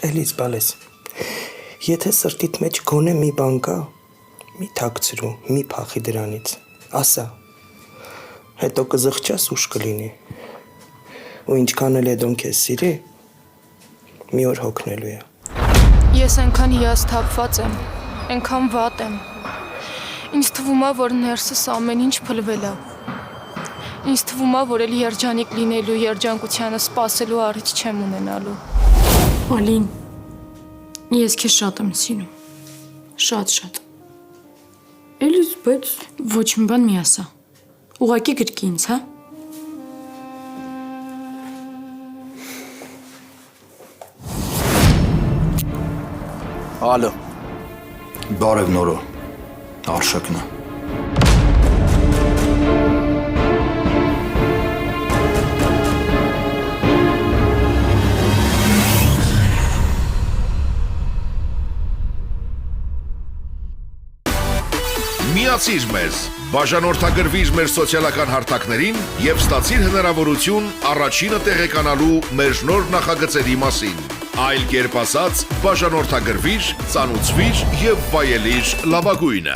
էլիս բալես։ Եթե սրտիդ մեջ գոնե մի բան կա, մի թաքցրու, մի փախի դրանից, ասա։ Հետո կզղջաս ուշ կլինի։ Ու ինչքան էլ Էդոն քեզ սիրի, մի օր հոգնելու է։ Ես այնքան հիասթափված եմ, այնքան վատ եմ։ Ինձ թվում է, որ ներսս ամեն ինչ փլվել է։ Ինձ թվում է, որ էլ երջանիկ լինելու, երջանկությանը սպասելու առիթ չեմ ունենալու։ Ալին, ես քեզ շատ եմ սիրում։ Շատ։ Էլիս, բայց ոչ մի բան մի ասա։ Ուղղակի գրկի ինձ, հա։ Ալո։ Բարև նորո։ Արշակն է։ Միացիր մեզ, բաժանորդագրվիր մեր սոցիալական հարթակներին և ստացիր հնարավորություն առաջինը տեղեկանալու մեր նոր նախագծերի մասին։ Այլ կերպ ասած, բաժանորդագրվիր, ծանուցվիր և վայելիր լավագույնը։